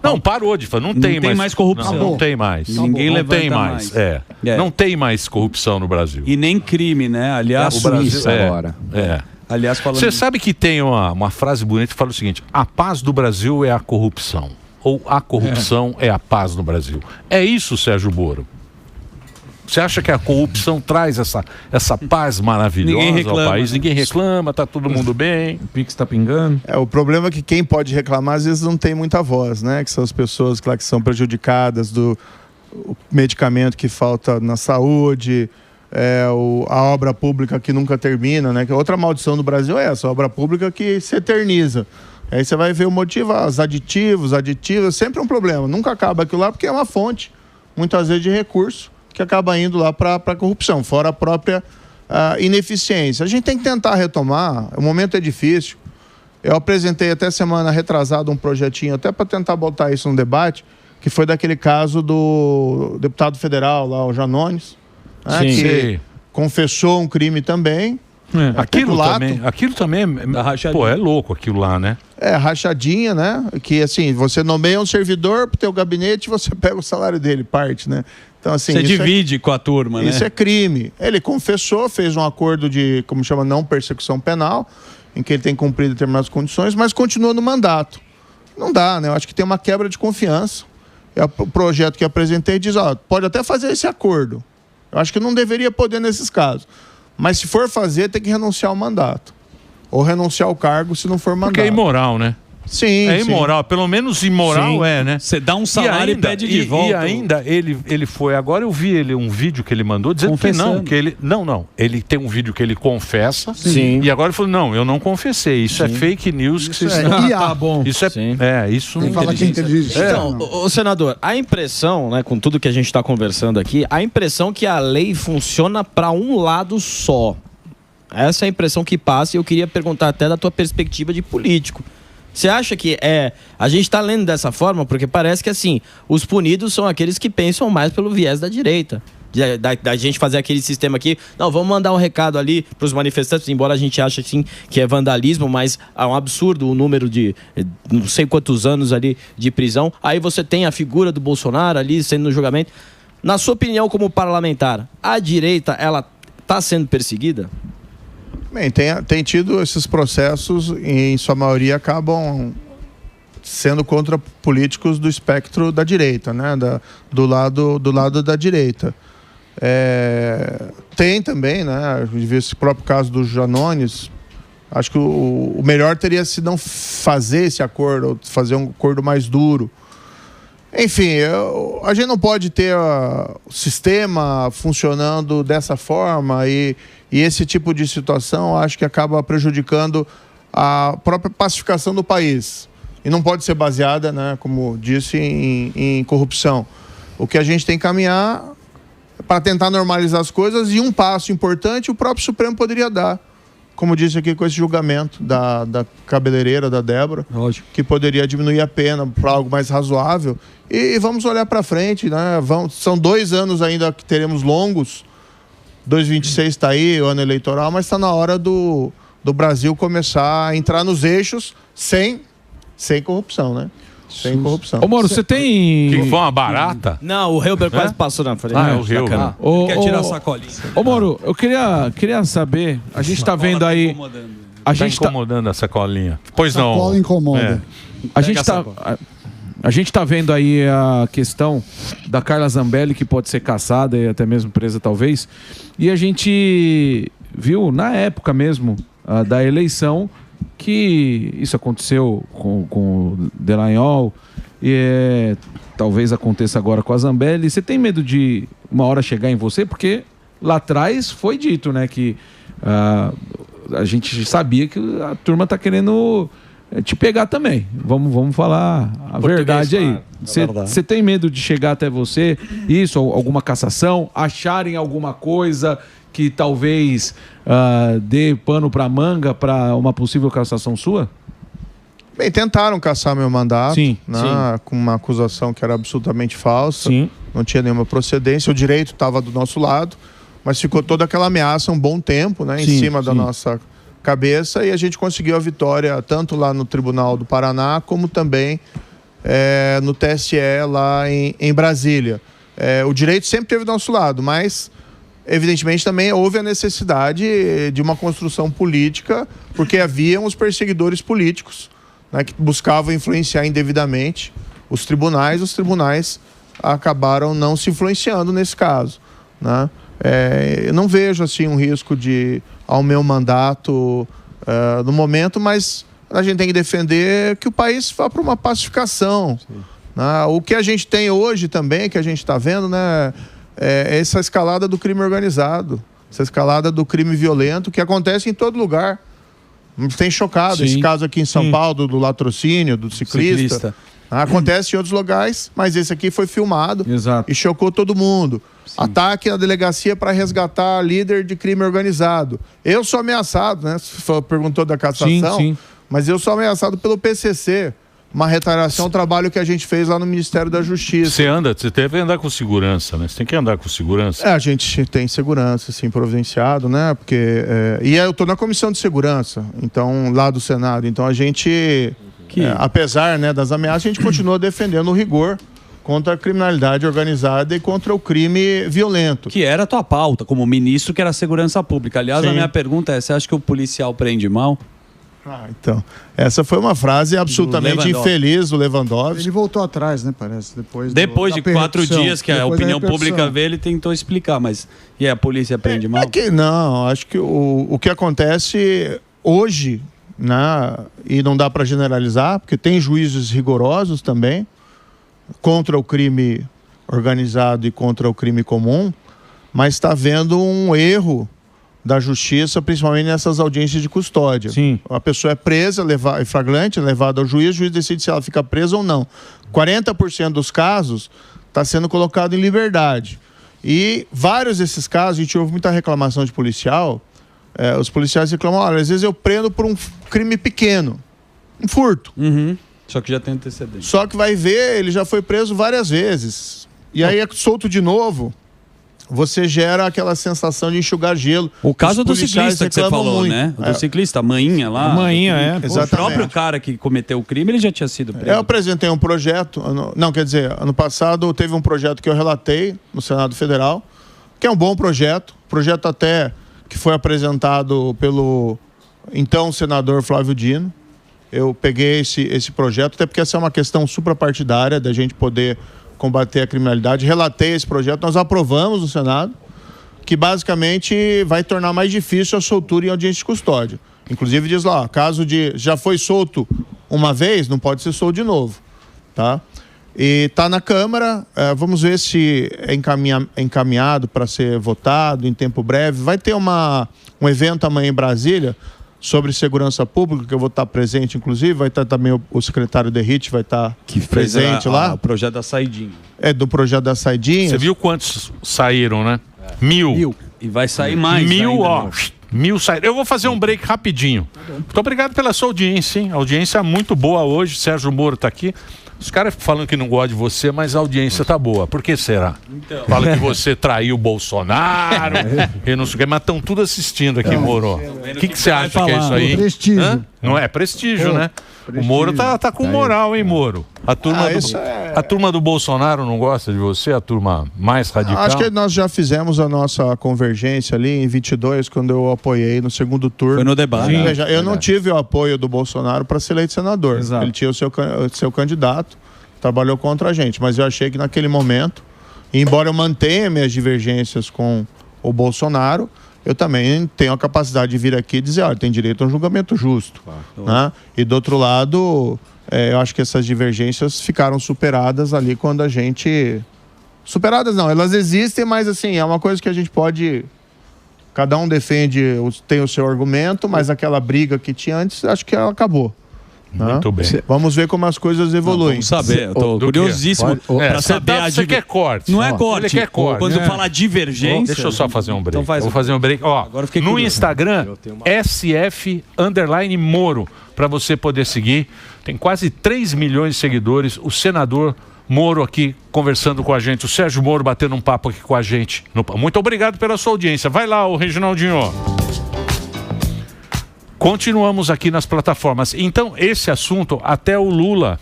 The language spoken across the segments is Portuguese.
Não, parou de falar. Não tem mais corrupção. Não tem mais. Ninguém levanta tem mais. Não tem mais corrupção no Brasil. E nem crime, né? Aliás, o Brasil agora. Aliás, falando... Você sabe que tem uma frase bonita que fala o seguinte: a paz do Brasil é a corrupção. Ou a corrupção é a paz no Brasil. É isso, Sérgio Moro? Você acha que a corrupção traz essa paz maravilhosa ao país? Ninguém reclama, tá todo mundo bem. O Pix tá pingando. O problema é que quem pode reclamar às vezes não tem muita voz, né? Que são as pessoas que são prejudicadas do medicamento que falta na saúde, a obra pública que nunca termina, né? Que outra maldição do Brasil é essa, a obra pública que se eterniza. Aí você vai ver o motivo, os aditivos, sempre um problema. Nunca acaba aquilo lá porque é uma fonte, muitas vezes, de recurso que acaba indo lá para a corrupção, fora a própria ineficiência. A gente tem que tentar retomar, o momento é difícil. Eu apresentei até semana retrasada um projetinho, até para tentar botar isso no debate, que foi daquele caso do deputado federal lá, o Janones, né, que confessou um crime também. Aquilo também é louco aquilo lá, né? Rachadinha, né? Que assim, você nomeia um servidor pro teu gabinete, você pega o salário dele, parte, né? Então, assim, você divide com a turma, né? Isso é crime. Ele confessou, fez um acordo de, como chama, não persecução penal, em que ele tem que cumprir determinadas condições, mas continua no mandato. Não dá, né? Eu acho que tem uma quebra de confiança. O projeto que eu apresentei diz, pode até fazer esse acordo. Eu acho que não deveria poder nesses casos. Mas se for fazer, tem que renunciar ao mandato. Ou renunciar ao cargo se não for mandato. Porque é imoral, né? Sim. É imoral, pelo menos imoral né? Você dá um salário e pede de volta. E ainda ele foi, agora eu vi um vídeo que ele mandou dizendo que ele... Não. Ele tem um vídeo que ele confessa. Sim. E agora ele falou, não, eu não confessei. Isso é fake news. Isso é tá bom. Isso isso não fala que é inteligência. Então, o senador, a impressão, né, com tudo que a gente está conversando aqui, a impressão que a lei funciona para um lado só. Essa é a impressão que passa e eu queria perguntar até da tua perspectiva de político. Você acha que a gente está lendo dessa forma porque parece que assim, os punidos são aqueles que pensam mais pelo viés da direita. Da gente fazer aquele sistema aqui, não, vamos mandar um recado ali para os manifestantes, embora a gente ache assim, que é vandalismo, mas é um absurdo o número de não sei quantos anos ali de prisão. Aí você tem a figura do Bolsonaro ali sendo no julgamento. Na sua opinião como parlamentar, a direita, ela está sendo perseguida? Bem, tem tido esses processos e, em sua maioria, acabam sendo contra políticos do espectro da direita, né? Do lado da direita. Tem também, né? Esse próprio caso do Janones. Acho que o melhor teria se não fazer esse acordo, fazer um acordo mais duro. Enfim, a gente não pode ter o sistema funcionando dessa forma e esse tipo de situação acho que acaba prejudicando a própria pacificação do país. E não pode ser baseada, né, como disse, em corrupção. O que a gente tem que caminhar para tentar normalizar as coisas, e um passo importante o próprio Supremo poderia dar. Como disse aqui com esse julgamento da cabeleireira, da Débora, que poderia diminuir a pena para algo mais razoável. E vamos olhar para frente, né? São 2 anos ainda que teremos longos. 2026 está aí, o ano eleitoral, mas está na hora do Brasil começar a entrar nos eixos sem corrupção, né? Sem corrupção. Ô, Moro, você tem... Que foi uma barata? Não, o Helber quase passou na frente. É o Helber. Quer tirar a sacolinha. Ô, Moro, eu queria saber... A gente tá vendo aí... A gente tá incomodando a sacolinha. Pois não. Sacola incomoda. A gente tá vendo aí a questão da Carla Zambelli, que pode ser caçada e até mesmo presa, talvez. E a gente viu, na época mesmo da eleição, que isso aconteceu com o Dallagnol e talvez aconteça agora com a Zambelli. Você tem medo de uma hora chegar em você? Porque lá atrás foi dito, né, que a gente sabia que a turma tá querendo te pegar também. Vamos falar a verdade aí. Você tem medo de chegar até você, isso, alguma cassação, acharem alguma coisa que talvez dê pano para manga para uma possível cassação sua? Bem, tentaram cassar meu mandato, sim. Com uma acusação que era absolutamente falsa, sim. Não tinha nenhuma procedência, o direito estava do nosso lado, mas ficou toda aquela ameaça um bom tempo, né, em cima da nossa cabeça, e a gente conseguiu a vitória tanto lá no Tribunal do Paraná, como também no TSE lá em Brasília. O direito sempre teve do nosso lado, mas evidentemente também houve a necessidade de uma construção política, porque haviam os perseguidores políticos, né, que buscavam influenciar indevidamente os tribunais acabaram não se influenciando nesse caso, né? Eu não vejo assim um risco ao meu mandato no momento, mas a gente tem que defender que o país vá para uma pacificação, né? O que a gente tem hoje também, que a gente está vendo, né, é essa escalada do crime organizado, essa escalada do crime violento que acontece em todo lugar. Me tem chocado esse caso aqui em São Paulo do latrocínio, do ciclista. Acontece em outros lugares, mas esse aqui foi filmado. Exato. E chocou todo mundo. Ataque na delegacia para resgatar líder de crime organizado. Eu sou ameaçado, né? Você perguntou da cassação, mas eu sou ameaçado pelo PCC. Uma retaliação ao trabalho que a gente fez lá no Ministério da Justiça. Você deve andar com segurança, né? Você tem que andar com segurança. A gente tem segurança, assim, providenciado, né? Porque, e eu estou na comissão de segurança, então, lá do Senado. Então, a gente, apesar, né, das ameaças, a gente continua defendendo o rigor contra a criminalidade organizada e contra o crime violento. Que era a tua pauta, como ministro, que era a segurança pública. Aliás, a minha pergunta é, você acha que o policial prende mal? Então, essa foi uma frase absolutamente infeliz do Lewandowski. Ele voltou atrás, né, parece. Depois de 4 dias que a opinião pública vê, ele tentou explicar, mas a polícia prende mal? Não, acho que o que acontece hoje, né, e não dá para generalizar, porque tem juízos rigorosos também contra o crime organizado e contra o crime comum, mas está havendo um erro da justiça, principalmente nessas audiências de custódia. A pessoa é presa, em flagrante, levada ao juiz, o juiz decide se ela fica presa ou não. 40% dos casos está sendo colocado em liberdade. E vários desses casos, a gente ouve muita reclamação de policial, os policiais reclamam, olha, às vezes eu prendo por um crime pequeno, um furto. Só que já tem antecedente. Só que vai ver, ele já foi preso várias vezes. E aí é solto de novo. Você gera aquela sensação de enxugar gelo. O caso do ciclista que você falou, muito, né? Do ciclista, a Maninha lá. Exatamente. O próprio cara que cometeu o crime, ele já tinha sido preso. Eu apresentei um projeto, ano passado teve um projeto que eu relatei no Senado Federal, que é um bom projeto até que foi apresentado pelo então senador Flávio Dino. Eu peguei esse projeto, até porque essa é uma questão suprapartidária da gente poder combater a criminalidade. Relatei esse projeto, nós aprovamos no Senado, que basicamente vai tornar mais difícil a soltura em audiência de custódia. Inclusive diz lá, caso já foi solto uma vez, não pode ser solto de novo, tá? E está na Câmara, vamos ver se é encaminhado para ser votado em tempo breve. Vai ter um evento amanhã em Brasília sobre segurança pública, que eu vou estar presente, inclusive, vai estar também o secretário Derrite, vai estar presente lá. O projeto da Saidinha. Do projeto da Saidinha. Você viu quantos saíram, né? 1000. E vai sair mais. 1000, ó. 1000 saíram. Eu vou fazer um break rapidinho. Muito obrigado pela sua audiência, hein? Audiência muito boa hoje. Sérgio Moro está aqui. Os caras falando que não gostam de você, mas a audiência tá boa. Por que será? Então. Fala que você traiu o Bolsonaro, e não sei o que, mas estão tudo assistindo aqui, Moro. O que você acha que é isso aí? Prestígio. Não é prestígio, né? Prestígio. O Moro tá com moral, hein, Moro? A turma do Bolsonaro não gosta de você? A turma mais radical? Acho que nós já fizemos a nossa convergência ali em 22, quando eu apoiei no segundo turno. Foi no debate. Sim, veja, eu não tive o apoio do Bolsonaro para ser eleito senador. Exato. Ele tinha o seu candidato, trabalhou contra a gente. Mas eu achei que naquele momento, embora eu mantenha minhas divergências com o Bolsonaro, eu também tenho a capacidade de vir aqui e dizer, olha, tem direito a um julgamento justo. Né? E do outro lado, eu acho que essas divergências ficaram superadas ali quando a gente... Superadas não, elas existem, mas assim, é uma coisa que a gente pode... Cada um tem o seu argumento, mas aquela briga que tinha antes, acho que ela acabou. Muito bem. Vamos ver como as coisas evoluem. Vamos saber, eu tô curiosíssimo para saber Você quer corte? Não é corte. Ele quer corte. Quando fala divergência... Deixa eu só fazer um break. Então vou fazer um break. Ó, no Instagram, SF_Moro, para você poder seguir. Tem quase 3 milhões de seguidores. O senador Moro aqui conversando com a gente. O Sérgio Moro batendo um papo aqui com a gente. Muito obrigado pela sua audiência. Vai lá, o Reginaldinho. Continuamos aqui nas plataformas. Então, esse assunto, até o Lula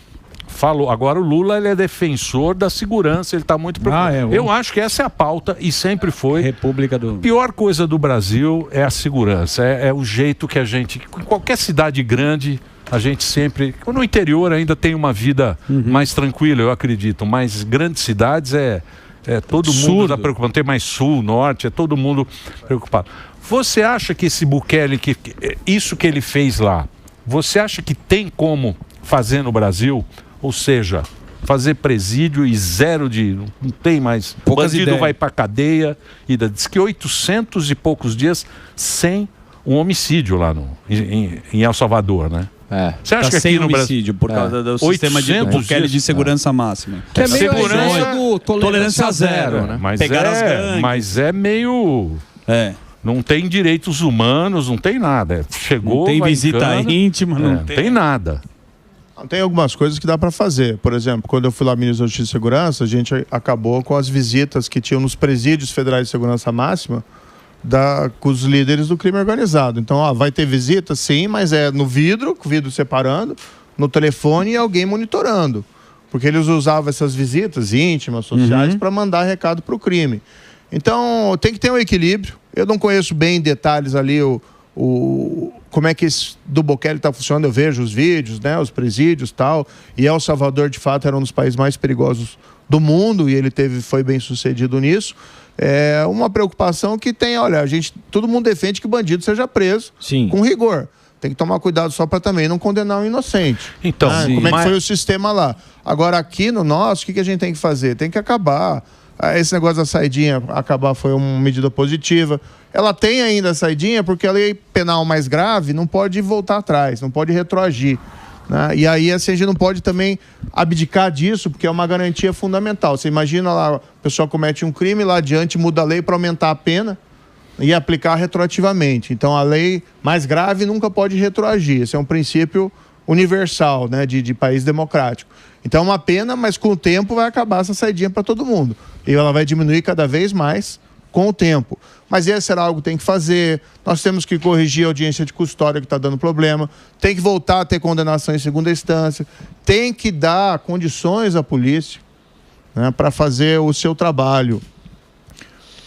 falou. Agora o Lula ele é defensor da segurança, ele está muito preocupado. Eu acho que essa é a pauta e sempre foi. República do... A pior coisa do Brasil é a segurança. É o jeito que a gente... Em qualquer cidade grande, a gente sempre... No interior ainda tem uma vida mais tranquila, eu acredito. Mas grandes cidades todo mundo está preocupado. Tem mais sul, norte, é todo mundo preocupado. Você acha que esse Bukele, isso que ele fez lá, você acha que tem como fazer no Brasil? Ou seja, fazer presídio e zero de... Não tem mais. O bandido vai para cadeia. Diz que 800 e poucos dias sem um homicídio lá em El Salvador, né? Você acha que sem aqui no homicídio por causa do sistema de Bukele de segurança máxima. Que é meio segurança, tolerância zero, né? Mas é meio... Não tem direitos humanos, não tem nada. Chegou, não tem visita íntima, não tem nada. Tem algumas coisas que dá para fazer. Por exemplo, quando eu fui lá ministro da Justiça e Segurança, a gente acabou com as visitas que tinham nos presídios federais de segurança máxima com os líderes do crime organizado. Então, vai ter visita, sim, mas é no vidro, com o vidro separando, no telefone e alguém monitorando. Porque eles usavam essas visitas íntimas, sociais, para mandar recado para o crime. Então, tem que ter um equilíbrio. Eu não conheço bem em detalhes ali como é que esse do Bukele está funcionando. Eu vejo os vídeos, né, os presídios e tal. E El Salvador, de fato, era um dos países mais perigosos do mundo e ele foi bem sucedido nisso. É uma preocupação que tem, olha, todo mundo defende que o bandido seja preso com rigor. Tem que tomar cuidado só para também não condenar um inocente. Então, como é que foi o sistema lá? Agora, aqui no nosso, o que a gente tem que fazer? Tem que acabar. Esse negócio da saidinha acabar foi uma medida positiva. Ela tem ainda a saidinha porque a lei penal mais grave não pode voltar atrás, não pode retroagir. Né? E aí assim, a gente não pode também abdicar disso, porque é uma garantia fundamental. Você imagina lá, a pessoa comete um crime, lá adiante muda a lei para aumentar a pena e aplicar retroativamente. Então a lei mais grave nunca pode retroagir. Esse é um princípio universal, né, de país democrático. Então uma pena, mas com o tempo vai acabar essa saidinha para todo mundo. E ela vai diminuir cada vez mais com o tempo. Mas esse era algo que tem que fazer. Nós temos que corrigir a audiência de custódia que está dando problema. Tem que voltar a ter condenação em segunda instância. Tem que dar condições à polícia, né, para fazer o seu trabalho.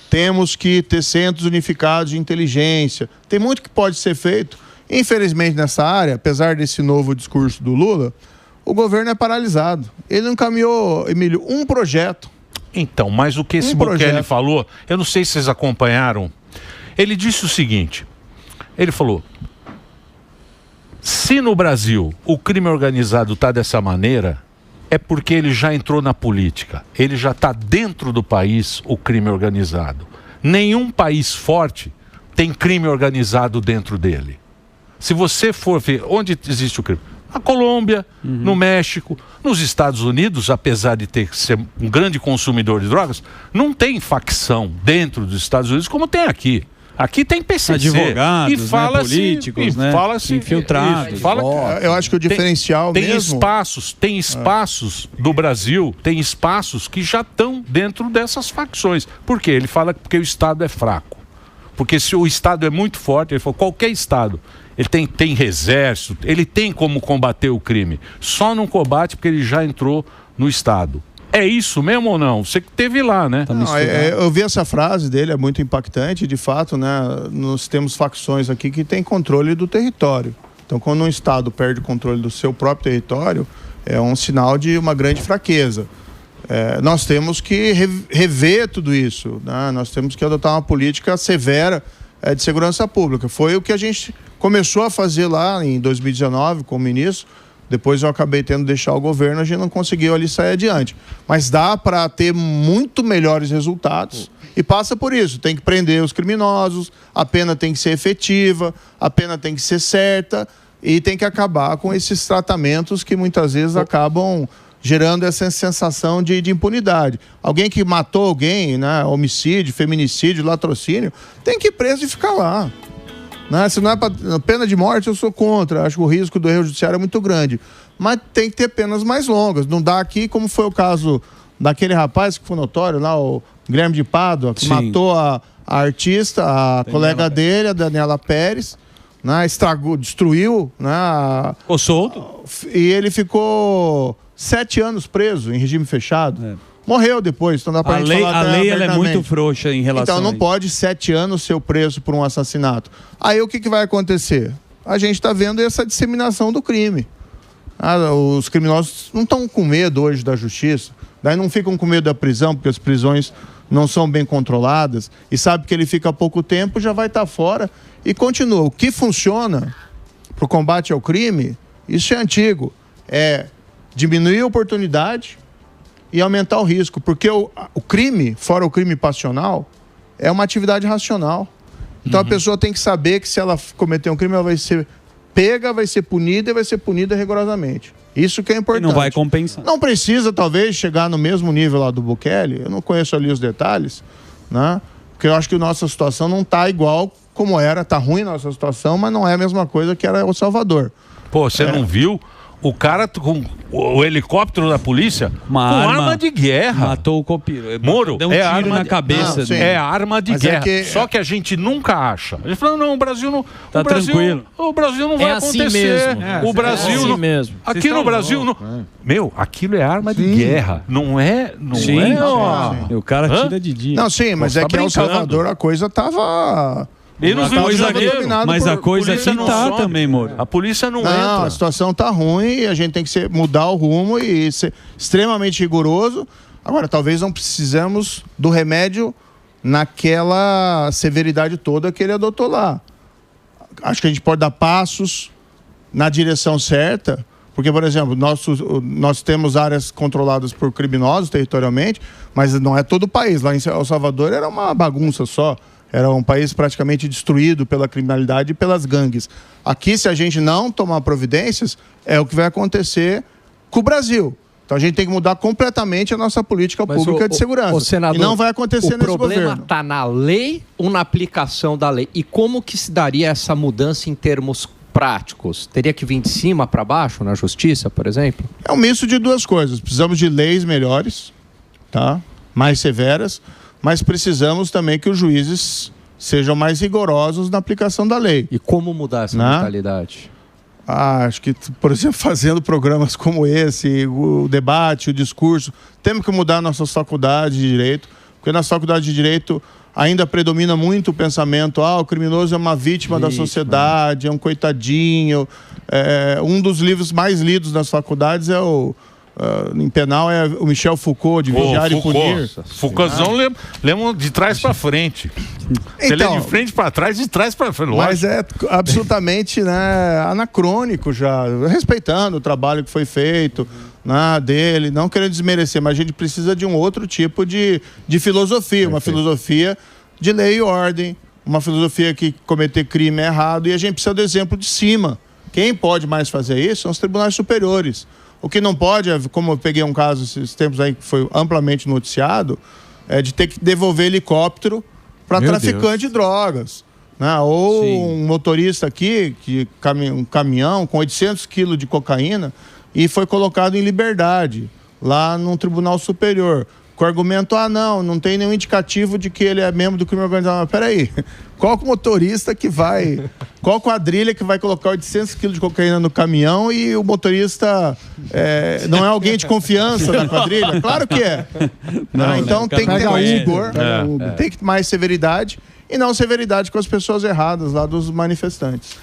Temos que ter centros unificados de inteligência. Tem muito que pode ser feito. Infelizmente, nessa área, apesar desse novo discurso do Lula, o governo é paralisado. Ele não encaminhou, Emílio, um projeto. Então, mas o que esse Bukele falou, eu não sei se vocês acompanharam, ele disse o seguinte, ele falou, se no Brasil o crime organizado está dessa maneira, é porque ele já entrou na política, ele já está dentro do país, o crime organizado. Nenhum país forte tem crime organizado dentro dele. Se você for ver onde existe o crime, na Colômbia, no México, nos Estados Unidos, apesar de ser um grande consumidor de drogas, não tem facção dentro dos Estados Unidos como tem aqui. Aqui tem PCC. Advogados, e fala políticos, né? Fala-se infiltrados. Eu acho que o diferencial tem mesmo... Tem espaços do Brasil, tem espaços que já estão dentro dessas facções. Por quê? Ele fala porque o Estado é fraco. Porque se o Estado é muito forte, ele falou, qualquer Estado... Ele tem exército, ele tem como combater o crime. Só não combate porque ele já entrou no Estado. É isso mesmo ou não? Você que esteve lá, né? Eu vi essa frase dele, é muito impactante. De fato, né, nós temos facções aqui que têm controle do território. Então, quando um Estado perde o controle do seu próprio território, é um sinal de uma grande fraqueza. Nós temos que rever tudo isso. Né? Nós temos que adotar uma política severa de segurança pública. Foi o que a gente começou a fazer lá em 2019 como ministro. Depois eu acabei tendo que deixar o governo, a gente não conseguiu ali sair adiante. Mas dá para ter muito melhores resultados e passa por isso. Tem que prender os criminosos, a pena tem que ser efetiva, a pena tem que ser certa e tem que acabar com esses tratamentos que muitas vezes acabam gerando essa sensação de impunidade. Alguém que matou alguém, né, homicídio, feminicídio, latrocínio, tem que ir preso e ficar lá. Né? Se não é pena de morte, eu sou contra. Acho que o risco do erro judiciário é muito grande. Mas tem que ter penas mais longas. Não dá aqui, como foi o caso daquele rapaz que foi notório lá, o Guilherme de Pádua, que matou a artista, a colega dele, a Daniela Pérez, né? Estragou, destruiu, né? Ficou solto. E ele ficou 7 anos preso em regime fechado. Morreu depois, então dá pra gente falar. A lei ela é muito frouxa em relação Então não pode 7 anos ser preso por um assassinato. Aí o que vai acontecer? A gente está vendo essa disseminação do crime. Os criminosos não estão com medo hoje da justiça, daí não ficam com medo da prisão, porque as prisões não são bem controladas, e sabe que ele fica pouco tempo, já vai estar fora e continua. O que funciona para o combate ao crime, isso é antigo, é diminuir a oportunidade e aumentar o risco, porque o crime, fora o crime passional, é uma atividade racional. Então a pessoa tem que saber que se ela cometer um crime, ela vai ser pega, vai ser punida e vai ser punida rigorosamente. Isso que é importante. E não vai compensar. Não precisa, talvez, chegar no mesmo nível lá do Bukele. Eu não conheço ali os detalhes, né? Porque eu acho que a nossa situação não está igual como era. Está ruim a nossa situação, mas não é a mesma coisa que era o Salvador. Pô, você não viu? O cara com o helicóptero da polícia com arma de guerra. Matou o copeiro. Moro, deu um tiro na cabeça. É arma de guerra. Só que a gente nunca acha. Ele falou, não, o Brasil não... Tá tranquilo. O Brasil não vai assim acontecer. Mesmo. O Brasil assim não... mesmo. Aqui no Brasil... Não... Meu, aquilo é arma de guerra. Não é... E o cara tira de dia. Não, sim, mas é que em El Salvador a coisa tava... Mas a coisa aqui tá também, Moro. A polícia não entra. Não, a situação tá ruim e a gente tem que mudar o rumo e ser extremamente rigoroso. Agora, talvez não precisamos do remédio naquela severidade toda que ele adotou lá. Acho que a gente pode dar passos na direção certa, porque, por exemplo, nós temos áreas controladas por criminosos territorialmente, mas não é todo o país. Lá em El Salvador era uma bagunça só. Era um país praticamente destruído pela criminalidade e pelas gangues. Aqui, se a gente não tomar providências, é o que vai acontecer com o Brasil. Então a gente tem que mudar completamente a nossa política pública de segurança. Senador, e não vai acontecer nesse governo. O problema está na lei ou na aplicação da lei? E como que se daria essa mudança em termos práticos? Teria que vir de cima para baixo na justiça, por exemplo? É um misto de duas coisas. Precisamos de leis melhores, tá? Mais severas, mas precisamos também que os juízes sejam mais rigorosos na aplicação da lei. E como mudar essa mentalidade? Acho que, por exemplo, fazendo programas como esse, o debate, o discurso, temos que mudar nossas faculdades de direito, porque nas faculdades de direito ainda predomina muito o pensamento, o criminoso é uma vítima da sociedade, é um coitadinho. Um dos livros mais lidos nas faculdades é em penal é o Michel Foucault, de Vigiar e Punir. Foucaultzão lemos de trás para frente. Você lê de frente para trás e de trás para frente. Mas é absolutamente anacrônico já, respeitando o trabalho que foi feito dele, não querendo desmerecer, mas a gente precisa de um outro tipo de filosofia, uma filosofia de lei e ordem, uma filosofia que cometer crime é errado, e a gente precisa do exemplo de cima. Quem pode mais fazer isso são os tribunais superiores. O que não pode, como eu peguei um caso esses tempos aí que foi amplamente noticiado, é de ter que devolver helicóptero para traficante de drogas. Ou um motorista aqui, um caminhão com 800 quilos de cocaína e foi colocado em liberdade lá num tribunal superior. Com o argumento, não tem nenhum indicativo de que ele é membro do crime organizado. Mas peraí, qual o motorista que vai... Qual quadrilha que vai colocar 800 quilos de cocaína no caminhão e o motorista não é alguém de confiança da quadrilha? Claro que é. Então tem que ter mais rigor, tem que ter mais severidade e não severidade com as pessoas erradas lá dos manifestantes.